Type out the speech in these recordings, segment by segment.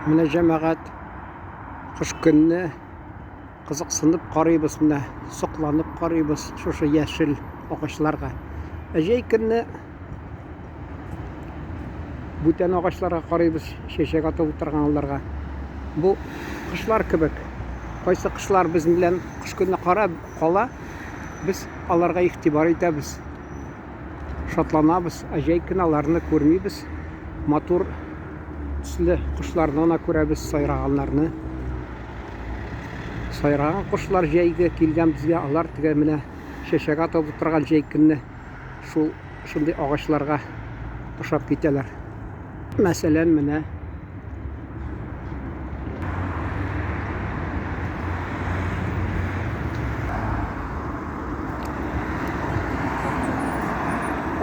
Менә җәмәгать кыш көнне кызыксынып карыйбыз, менә сокланып карыйбыз шушы яшел агачларга. Җәй көнне бүтән агачларга карыйбыз, чәчәк атып утырганларга. Бу кышлар кебек. Кайсы кышлар без белән кыш көнне кала, без аларга игътибар итәбез. Шатланабыз, җәй көнне аларны күрмибез. Матур төсле кышларны гына күрәбез, сайраганнарны. Сайраган кышлар җәйгә килгән безгә, алар тегә менә чәчәк атып утырган җәй көнне шундый агачларга ошап китәләр. Мәсәлән, менә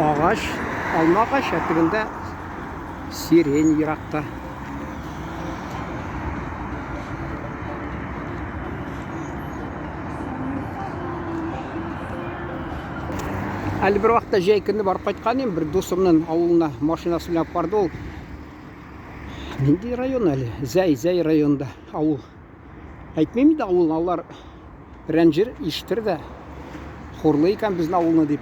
агач, алма агач, тегендә сирень еракта. Әле бер вакытта җәй көнне барып кайткан идем, бер дусымның авылына машинасы белән барды ул. Нинди район әле? Зәй районында авыл. Әйтмим иде авыл, алар рәнҗер ишетер дә. Хурлы икән безнең авылны дип.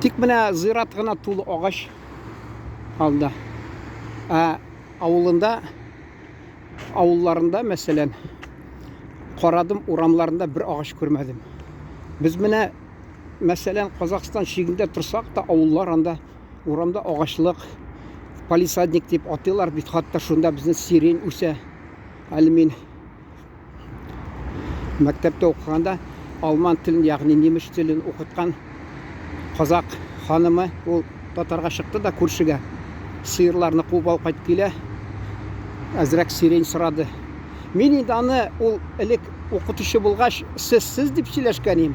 Тик менә зират гына тулы агач алда. Авылларында, мәсәлән, карадым, урамларында бер агач күрмәдем. Без менә, мәсәлән, Казакстан шигендә торсак та, авыллар анда урамда агачлык, палисадник дип атыйлар бит, хатта шунда безнең сирень үсә. Әле мин мәктәптә укыганда алман телен, ягъни немец телен укыткан казак ханымы, ул татарга чыкты да күршегә сыерларны куып алып кайтып килә. Әзрәк сирень сорады. Мин инде аны, ул элек укытучы булгач, сез дип сөйләшкән идем.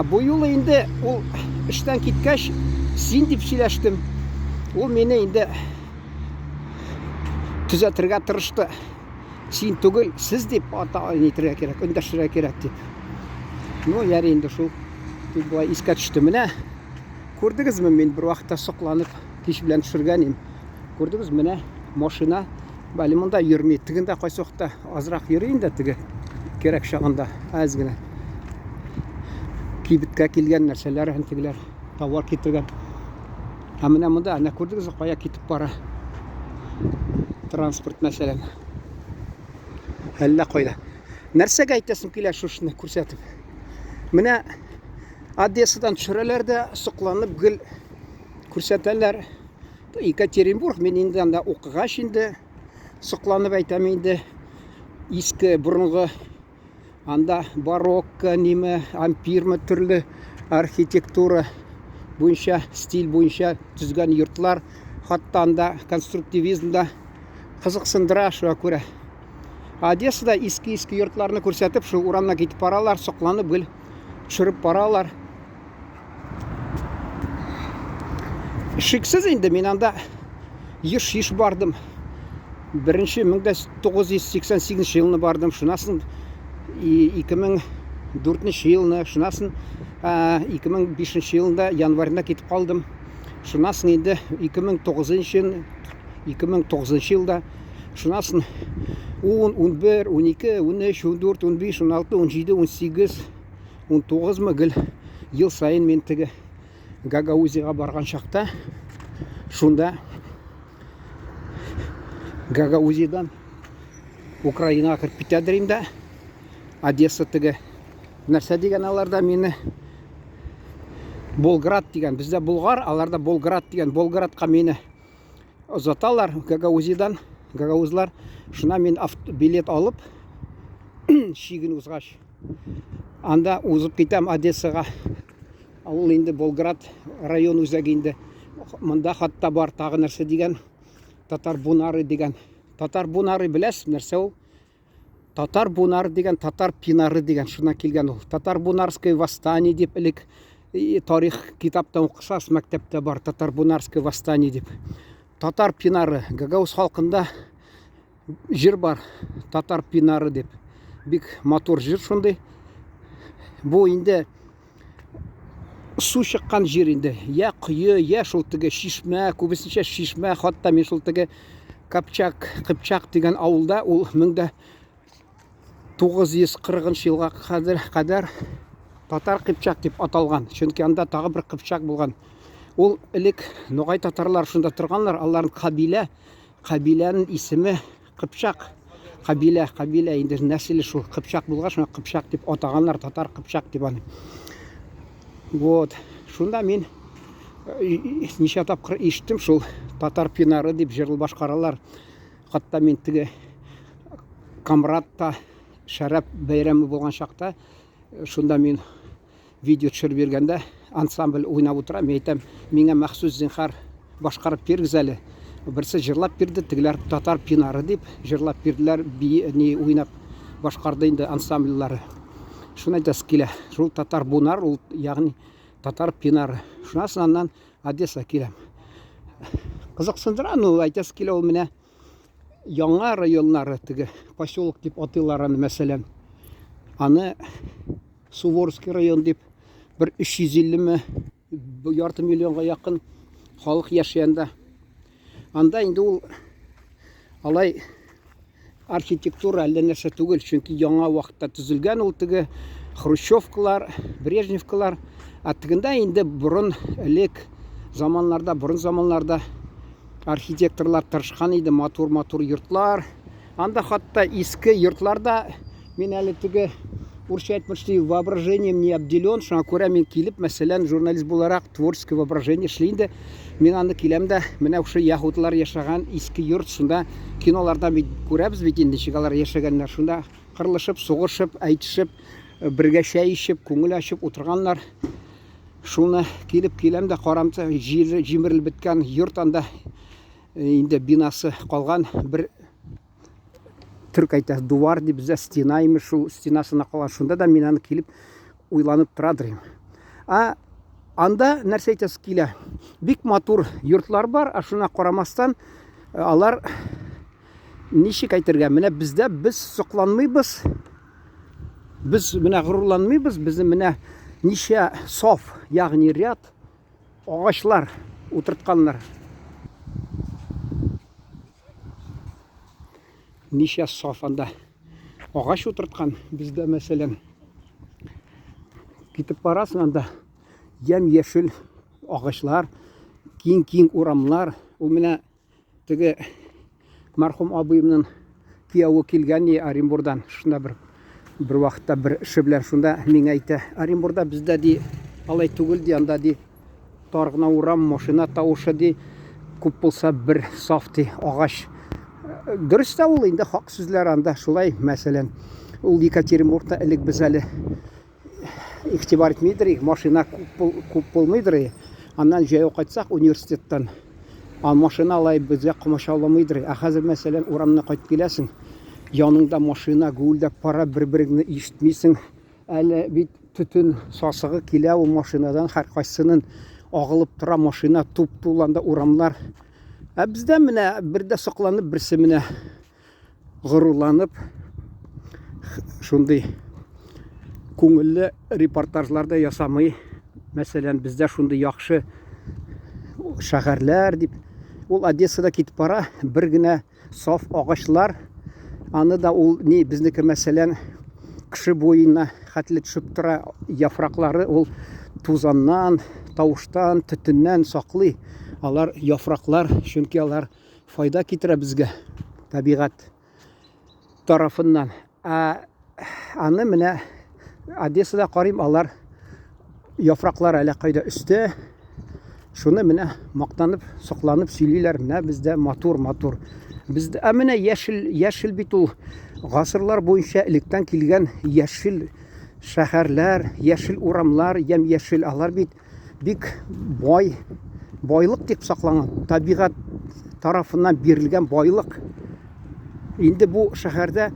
Бу юлы инде ул эштән киткәч, син дип сөйләштем. Ул мине инде төзәтергә тырышты. Син түгел, сез дип әйтергә кирәк, өндәшергә кирәк дип. Ну, яри инде шул. Булай искә төште. Менә күрдегезме, мин бер вакытта сокланып кич белән төшергән идем. Күрдегез, менә машина бәле монда йөрми. Тегендә кайсы вакытта азрак йөри инде, теге кирәк чагында аз гына. Кибеткә килгән нәрсәләр, тегеләр товар китергән. Менә монда, ана күрдегез, кая китеп бара. Транспорт мәсәлән. Әллә кайда. Нәрсәгә әйтәсем килә шушыны күрсәтеп. Менә Одессадан төшерәләр дә, сокланып гел күрсәтәләр. Екатеринбург, мин инде анда укыгач инде, сокланып әйтәм инде, иске борынгы анда барокко, ниме, ампирме төрле архитектура буенча, стиль буенча төзгән йортлар, хатта анда конструктивизмда кызыксындыра шуңа күрә. Одессада иске йортларны күрсәтеп, шу урамна китеп баралар, сокланып гел төшереп баралар. Шиксез инде мин анда еш бардым. Беренче 1988 елны бардым, шунасын 2004 елны, шунасын 2005 елында январьда китеп калдым. Шунасын инде 2009 елда, шунасын 10, 11, 12, 13, 14, 15, 16, 17, 18, 19 мөгел ел сайын мен теге Гагаузига барган чакта, шунда Гагаузидан Украинага кирип китәдер инде. Одесса теге нәрсә дигән аларда мине Болград дигән, бездә Болгар, аларда Болград дигән, Болградка мине озаталар Гагаузидан, гагаузлар. Шуна мин билет алып, шиген узгач, анда узып китәм Одессага. Ул инде Болград район үзәгендә. Монда хатта бар тагы нәрсә дигән, Татар бунары дигән. Татар бунары беләс нәрсә ул? Татар бунары дигән, татар пинары дигән, шуна килгән ул. Татар бунарское восстание дип элек тарих китаптан укысас, мәктәптә бар татар бунарское восстание дип. Татар пинары, Гагаус халкында җир бар, татар пинары дип. Бик матур җир шундый. Бу инде су чыккан җир инде. Я кое, я шул теге шишмә, күбесенчә шишмә, хатта мен шул теге Кыпчак деген авылда ул 1940 елга кадәр татар Кыпчак дип аталган. Чөнки анда тагы бер Кыпчак булган. Ул элек Ногай татарлар шунда торганнар, аларның кабиләнең исеме Кыпчак. Кабилә инде нәселе шул Кыпчак булгач, шуңа Кыпчак дип атаганнар, татар Кыпчак дип аны. Вот. Шунда мин ничә тапкыр ишеттем шул татар пинары дип җырлый башкаралар. Хатта мин теге Камратта шәраб бәйрәме булган чакта шунда мин видео төшереп бергәндә ансамбль уйнап утыра, мин әйтәм, миңа махсус зинһар башкарып бирегез әле. Берсе җырлап бирде, тегеләр татар пинары дип җырлап бирделәр, ни уйнап башкарды инде ансамбльләре. Шуны әйтәс килә. Шул татар бунар, ул ягъни татар пинары. Шуннан Одесса киләм. Кызыксындыра, әйтәс килә ул менә яңа районнары теге поселок дип атыйлар аны мәсәлән. Аны Суворский район дип bir 350 ми, ярты миллионга якын халык яшәгәндә. Анда инде ул алай архитектура әллә нәрсә түгел, чөнки яңа вакытта төзелгән ул теге хрущевкалар, брежневкалар. Тегендә инде бурын заманнарда архитекторлар тырышкан иде, матур йортлар. Анда хатта иске йортларда мин әле теге урысча әйтмәкче воображением не обделен, шуңа күрә мин килеп, мәсәлән, журналист буларак творческое воображение эшлинде. Мин аны киләм дә, менә ошо яһудлар яшаган иске йорт, шунда киноларда бит күрәбез бит инде чигалар яшәгәннәр, шунда кырлышып, сугышып, әйтешеп, бергә чәй ичеп, күңел ачып утырганнар. Шуны киләм дә карамса, җимерелеп беткән йорт анда инде бинасы калган, бер Türk әйтә, duvar дип бездә стена имеш, шул стенасына калган. Шунда да мин аны килеп уйланып торадыр. Анда нәрсә әйтәс килә? Бик матур йортлар бар, шуңа карамастан алар ничек әйтергә? Менә бездә без сокланмыйбыз. Без менә горурланмыйбыз, безне менә ничә саф, ягъни ряд агачлар утыртканнар. Ничә саф анда агач утырткан. Бездә мәсәлән китеп барасың, анда ямь-яшел агачлар, киң урамлар. Ул менә теге мәрхүм абыйымның киявы килгән Оренбурдан. Шунда бер вакытта бер эше белән шунда миңа әйтә, Оренбурда бездә ди алай түгел ди, анда ди тар гына урам, машина тавышы ди, күп булса бер саф ди агач. Дөрес тә ул инде хак сүзләр анда шулай. Мәсәлән, ул Екатеринбургта элек без әле игътибар итмидер, машина күп булмыйдыр. Аннан җәяү кайтсак университеттан, машина алай безгә комачауламыйдыр. Хәзер мәсәлән урамны кайтып киләсең, яныңда машина гүлдәп пара, бер-береңне ишетмисең. Әле бит төтен сасыгы килә ул машинадан, һәркайсының агылып тора машина, туп-туланда урамлар. Бездә менә бердә сокланып, берсе менә горурланып, шундый күңелле репортажларда ясамый. Мәсәлән, бездә шундый яхшы шәһәрләр дип, ул Одессада китеп бара, бер генә саф агачлар. Аны да ул безнеке мәсәлән кеше буена хәтле төшеп тора, яфраклары ул тузаннан, тавыштан, төтеннән саклый. Алар яфраклар, чөнки алар файда китерә безгә табигать тарафыннан. Аны менә Одессада карыйм, алар яфраклар әле кайда өстә. Шуны менә мактанып, сокланып сөйлиләр, менә бездә матур. Бездә менә яшел бит ул гасырлар буенча электән килгән яшел шәһәрләр, яшел урамлар, ямь-яшел, алар бит бик байлык дип сакланган, табигать тарафыннан бирелгән байлык. Инде бу шәһәрдә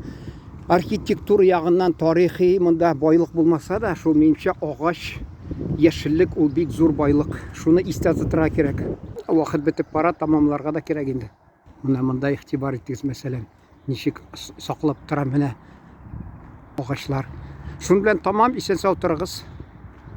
архитектура ягыннан, тарихи монда байлык булмаса да, шул минчә агач, яшеллек ул бик зур байлык. Шуны истә тотырга кирәк. Вакыт бетеп бара, тамамларга да кирәк инде. Менә монда игътибар итегез, мәсәлән, ничек саклап тора менә агачлар. Шун белән тамам, исән сау торыгыз.